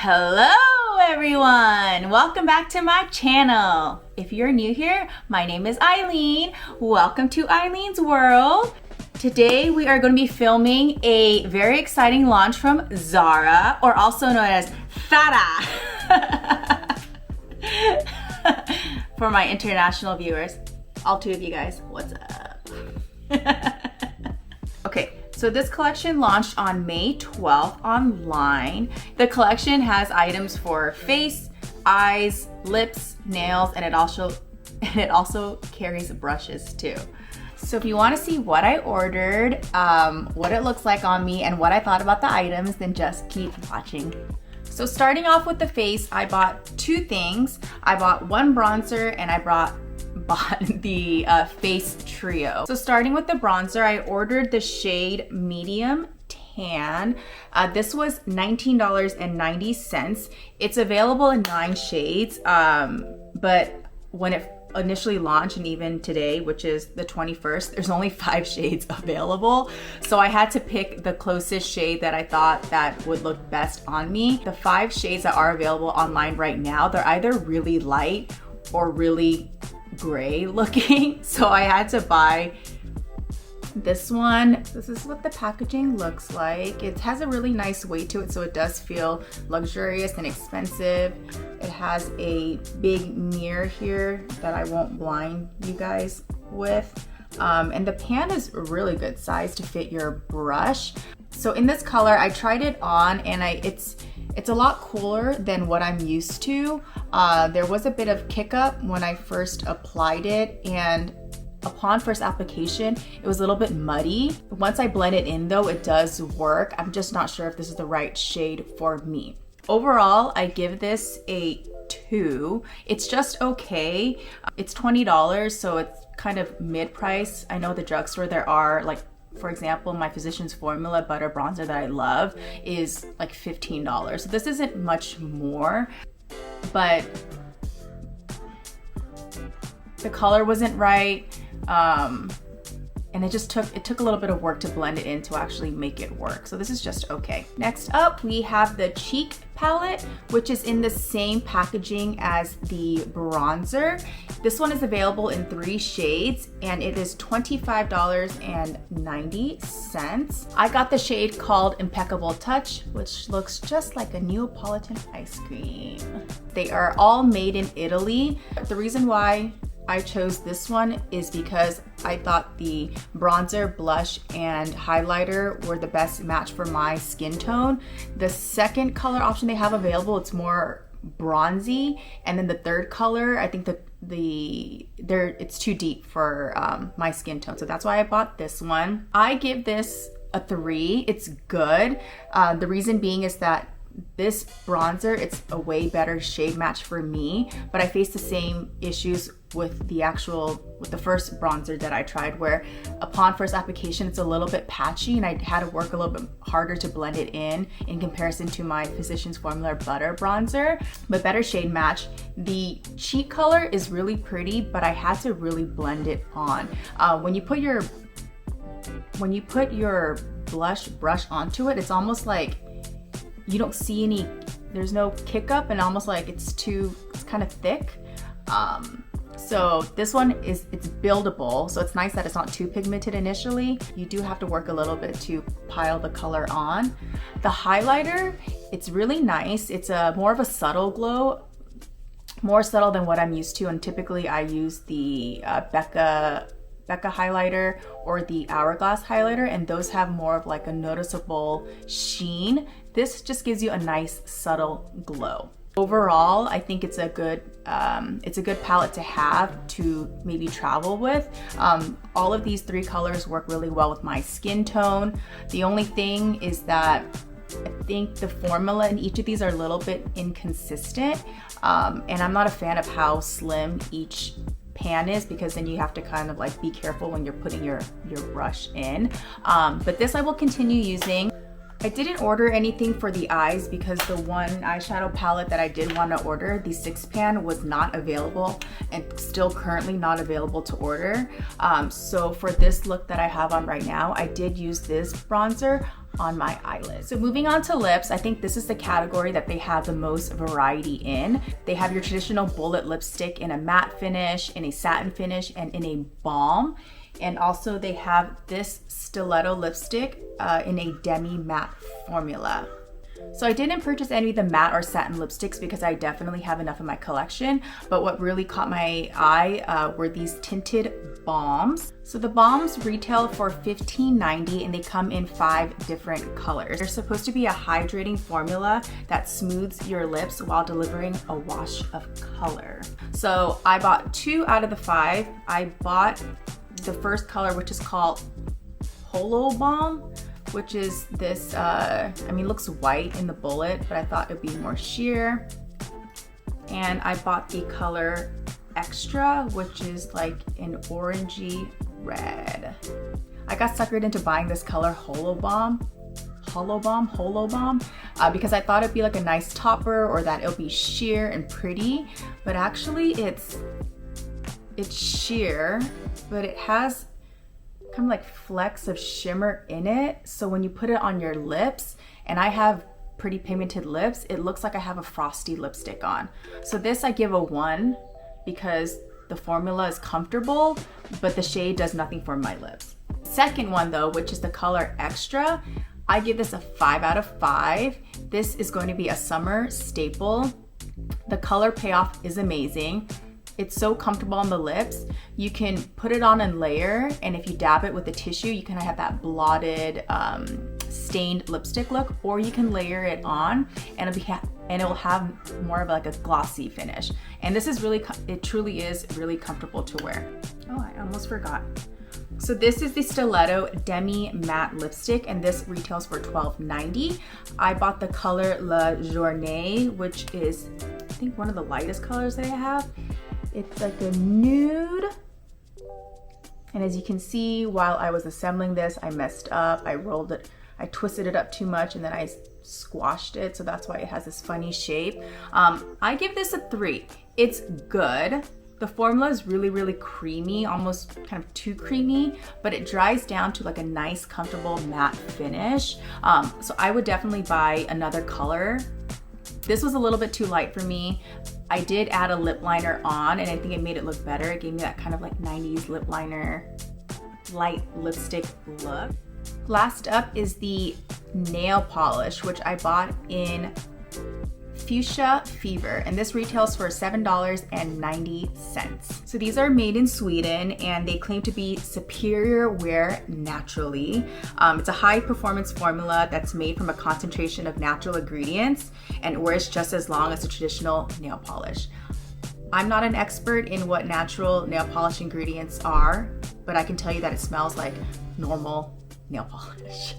Hello everyone! Welcome back to my channel. If you're new here, my name is Eileen. Welcome to Eileen's World. Today we are going to be filming a very exciting launch from Zara, or also known as Zara. For my international viewers, all two of you guys, what's up? Okay. So this collection launched on May 12th online. The collection has items for face, eyes, lips, nails, and it also carries brushes too. So if you want to see what I ordered, what it looks like on me, and what I thought about the items, then just keep watching. So starting off with the face, I bought two things. I bought one bronzer and I bought the face trio. So starting with the bronzer, I ordered the shade medium tan. This was $19.90. It's available in 9 shades, but when it initially launched, and even today, which is the 21st, there's only 5 shades available. So I had to pick the closest shade that I thought that would look best on me. The 5 shades that are available online right now, they're either really light or really gray looking, so I had to buy this one. This is what the packaging looks like. It has a really nice weight to it, so it does feel luxurious and expensive. It has a big mirror here that I won't blind you guys with, and the pan is a really good size to fit your brush. So in this color, I tried it on, and it's a lot cooler than what I'm used to. There was a bit of kick up when I first applied it, and upon first application, it was a little bit muddy. Once I blend it in though, it does work. I'm just not sure if this is the right shade for me. Overall, I give this a 2. It's just okay. It's $20, so it's kind of mid-price. I know at the drugstore there are, like, for example, my Physicians Formula butter bronzer that I love is like $15. So this isn't much more, but the color wasn't right. And it took a little bit of work to blend it in to actually make it work. So this is just okay. Next up, we have the cheek palette, which is in the same packaging as the bronzer. This one is available in 3 shades, and it is $25.90. I got the shade called Impeccable Touch, which looks just like a Neapolitan ice cream. They are all made in Italy. The reason why I chose this one is because I thought the bronzer, blush, and highlighter were the best match for my skin tone. The second color option they have available, it's more bronzy, and then the third color, I think it's too deep for my skin tone, so that's why I bought this one. I give this a 3. It's good. The reason being is that this bronzer, it's a way better shade match for me, but I face the same issues with the first bronzer that I tried, where upon first application it's a little bit patchy, and I had to work a little bit harder to blend it in comparison to my Physicians Formula butter bronzer, but better shade match. The cheek color is really pretty, but I had to really blend it on. When you put your blush brush onto it, it's almost like you don't see any, there's no kick up, and almost like it's kind of thick. So this one it's buildable, so it's nice that it's not too pigmented initially. You do have to work a little bit to pile the color on. The highlighter, it's really nice. It's more of a subtle glow, more subtle than what I'm used to, and typically I use the Becca highlighter or the Hourglass highlighter, and those have more of like a noticeable sheen. This just gives you a nice subtle glow. Overall, I think it's a good palette to have to maybe travel with. All of these 3 colors work really well with my skin tone. The only thing is that I think the formula in each of these are a little bit inconsistent, and I'm not a fan of how slim each pan is, because then you have to kind of like be careful when you're putting your brush in. But this I will continue using. I didn't order anything for the eyes because the one eyeshadow palette that I did want to order, the 6 pan, was not available and still currently not available to order. So for this look that I have on right now, I did use this bronzer. on my eyelids. So moving on to lips, I think this is the category that they have the most variety in. They have your traditional bullet lipstick in a matte finish, in a satin finish, and in a balm. And also they have this stiletto lipstick in a demi matte formula. So I didn't purchase any of the matte or satin lipsticks because I definitely have enough in my collection, but what really caught my eye were these tinted balms. So the balms retail for $15.90 and they come in 5 different colors. They're supposed to be a hydrating formula that smooths your lips while delivering a wash of color. So I bought 2 out of the 5. I bought the first color, which is called HOLO Balm, which is this, looks white in the bullet, but I thought it'd be more sheer. And I bought the color Extra, which is like an orangey red. I got suckered into buying this color HOLO Balm, because I thought it'd be like a nice topper or that it'll be sheer and pretty, but actually it's sheer, but it has kind of like flecks of shimmer in it. So when you put it on your lips, and I have pretty pigmented lips, it looks like I have a frosty lipstick on. So this I give a 1 because the formula is comfortable, but the shade does nothing for my lips. Second one though, which is the color Extra, I give this a 5 out of 5. This is going to be a summer staple. The color payoff is amazing. It's so comfortable on the lips. You can put it on and layer, and if you dab it with a tissue, you can have that blotted, stained lipstick look, or you can layer it on and it will have more of like a glossy finish. And this is it truly is really comfortable to wear. Oh, I almost forgot. So this is the Stiletto Demi Matte Lipstick, and this retails for $12.90. I bought the color La Journée, which is, I think, one of the lightest colors that I have. It's like a nude. And as you can see, while I was assembling this, I messed up. I rolled it, I twisted it up too much, and then I squashed it. So that's why it has this funny shape. I give this a 3. It's good. The formula is really, really creamy, almost kind of too creamy, but it dries down to like a nice, comfortable matte finish. So I would definitely buy another color. This was a little bit too light for me. I did add a lip liner on, and I think it made it look better. It gave me that kind of like 90s lip liner, light lipstick look. Last up is the nail polish, which I bought in Fuchsia Fever, and this retails for $7.90. So these are made in Sweden, and they claim to be superior wear naturally. It's a high performance formula that's made from a concentration of natural ingredients and wears just as long as a traditional nail polish. I'm not an expert in what natural nail polish ingredients are, but I can tell you that it smells like normal nail polish.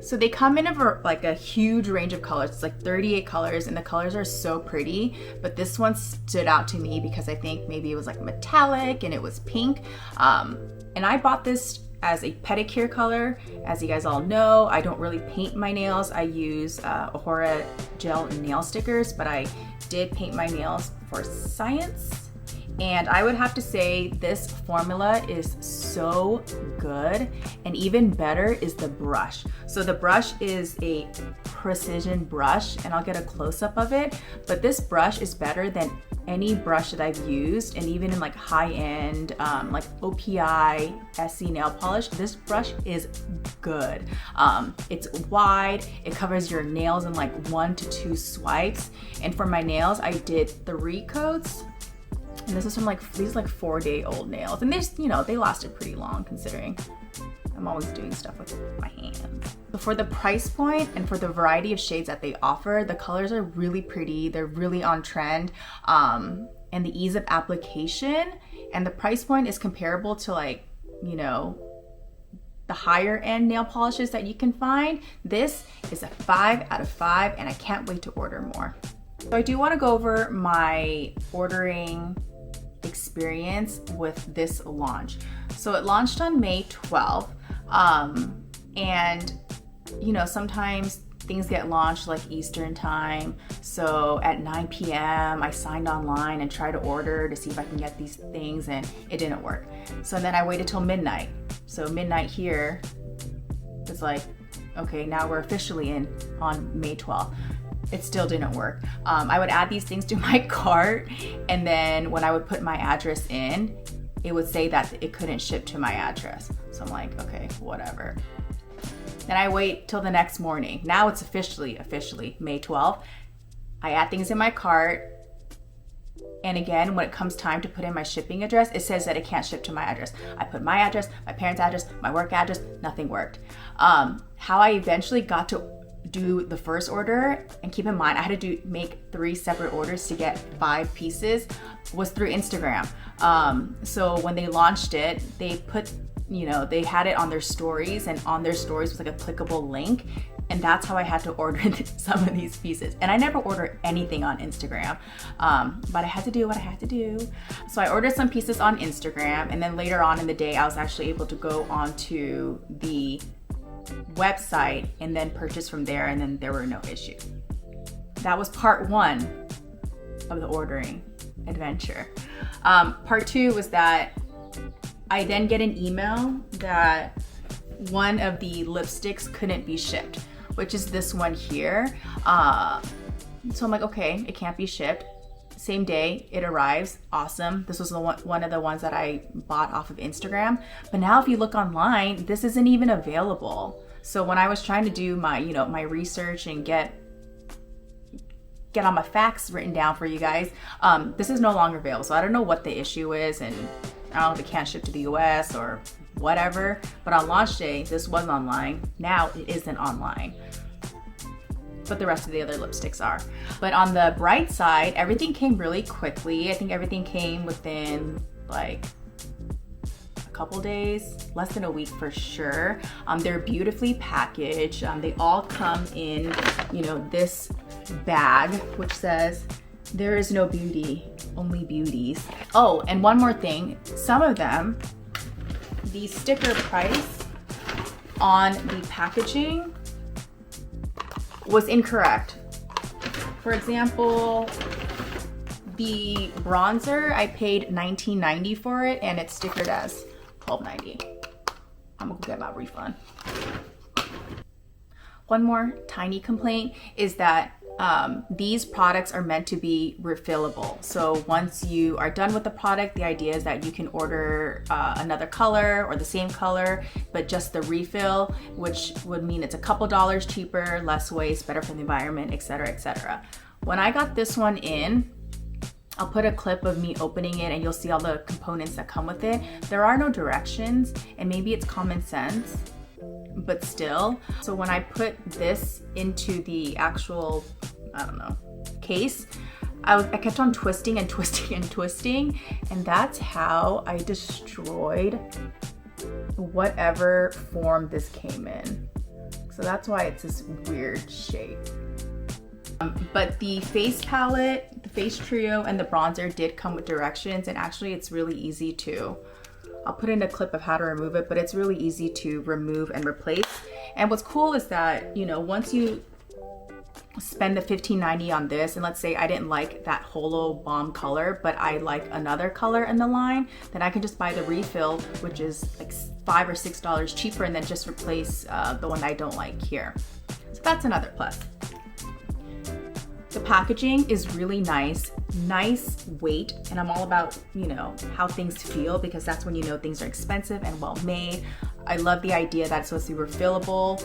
So they come in a huge range of colors. It's like 38 colors, and the colors are so pretty, but this one stood out to me because I think maybe it was like metallic and it was pink. And I bought this as a pedicure color. As you guys all know, I don't really paint my nails. I use Ahora gel nail stickers, but I did paint my nails for science. And I would have to say this formula is so good, and even better is the brush. So the brush is a precision brush, and I'll get a close-up of it, but this brush is better than any brush that I've used, and even in like high-end like OPI SE nail polish, this brush is good. It's wide, it covers your nails in like 1 to 2 swipes, and for my nails I did 3 coats. And this is from these 4-day-old nails. And they lasted pretty long considering I'm always doing stuff with my hands. So for the price point and for the variety of shades that they offer, the colors are really pretty. They're really on trend. And the ease of application and the price point is comparable to the higher end nail polishes that you can find. This is a 5 out of 5, and I can't wait to order more. So I do want to go over my ordering experience with this launch. So it launched on May 12th, and sometimes things get launched like Eastern time. So at 9 p.m. I signed online and tried to order to see if I can get these things, and it didn't work. So then I waited till midnight. So midnight here was like okay, now we're officially in on May 12th. It still didn't work. I would add these things to my cart, and then when I would put my address in, it would say that it couldn't ship to my address. So I'm like, okay, whatever. Then I wait till the next morning. Now it's officially May 12th. I add things in my cart, and again, when it comes time to put in my shipping address, it says that it can't ship to my address. I put my address, my parents' address, my work address, nothing worked. How I eventually got to do the first order, and keep in mind I had to make 3 separate orders to get 5 pieces, was through Instagram. So when they launched it, they put, they had it on their stories, and on their stories was like a clickable link, and that's how I had to order some of these pieces. And I never order anything on Instagram, but I had to do what I had to do. So I ordered some pieces on Instagram, and then later on in the day I was actually able to go onto the website and then purchase from there, and then there were no issues. That was part 1 of the ordering adventure. Part 2 was that I then get an email that one of the lipsticks couldn't be shipped, which is this one here. So I'm like, okay, it can't be shipped. Same day it arrives. Awesome. This was one of the ones that I bought off of Instagram. But now if you look online, this isn't even available. So when I was trying to do my, my research and get all my facts written down for you guys, this is no longer available. So I don't know what the issue is, and I don't know if it can't ship to the US or whatever. But on launch day, this was online. Now it isn't online, but the rest of the other lipsticks are. But on the bright side, everything came really quickly. I think everything came within like a couple days, less than a week for sure. They're beautifully packaged. They all come in, this bag, which says, "There is no beauty, only beauties." Oh, and one more thing. Some of them, the sticker price on the packaging was incorrect. For example, the bronzer, I paid $19.90 for it, and it's stickered as $12.90. I'm gonna go get my refund. One more tiny complaint is that these products are meant to be refillable. So once you are done with the product, the idea is that you can order another color or the same color, but just the refill, which would mean it's a couple dollars cheaper, less waste, better for the environment, etc., etc. When I got this one in, I'll put a clip of me opening it and you'll see all the components that come with it. There are no directions, and maybe it's common sense, but still. So when I put this into the actual, case, I kept on twisting and twisting and twisting, and that's how I destroyed whatever form this came in. So that's why it's this weird shape. But the face palette, the face trio, and the bronzer did come with directions, and actually it's really easy to, I'll put in a clip of how to remove it, but it's really easy to remove and replace. And what's cool is that, once you spend the $15.90 on this, and let's say I didn't like that HOLO BALM color, but I like another color in the line, then I can just buy the refill, which is like $5 or $6 cheaper, and then just replace the one I don't like here. So that's another plus. The packaging is really nice weight, and I'm all about, how things feel, because that's when things are expensive and well made. I love the idea that it's supposed to be refillable.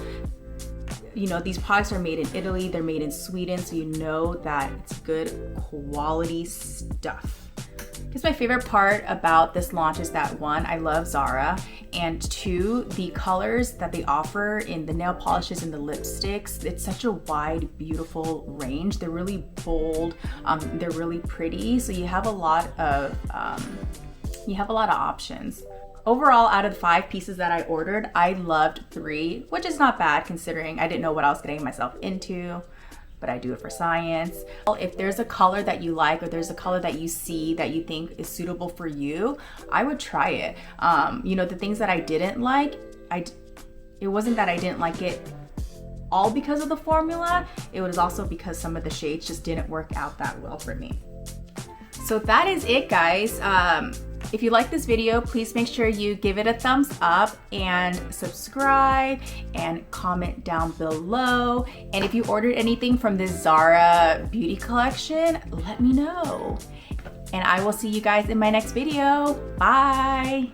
These products are made in Italy, they're made in Sweden, so you know that it's good quality stuff. Because my favorite part about this launch is that 1, I love Zara, and 2, the colors that they offer in the nail polishes and the lipsticks, it's such a wide, beautiful range. They're really bold, they're really pretty, so you have a lot of options. Overall, out of the 5 pieces that I ordered, I loved 3, which is not bad considering I didn't know what I was getting myself into, but I do it for science. If there's a color that you like, or there's a color that you see that you think is suitable for you, I would try it. The things that I didn't like, it wasn't that I didn't like it all because of the formula, it was also because some of the shades just didn't work out that well for me. So that is it, guys. If you like this video, please make sure you give it a thumbs up and subscribe and comment down below. And if you ordered anything from this Zara beauty collection, let me know. And I will see you guys in my next video. Bye.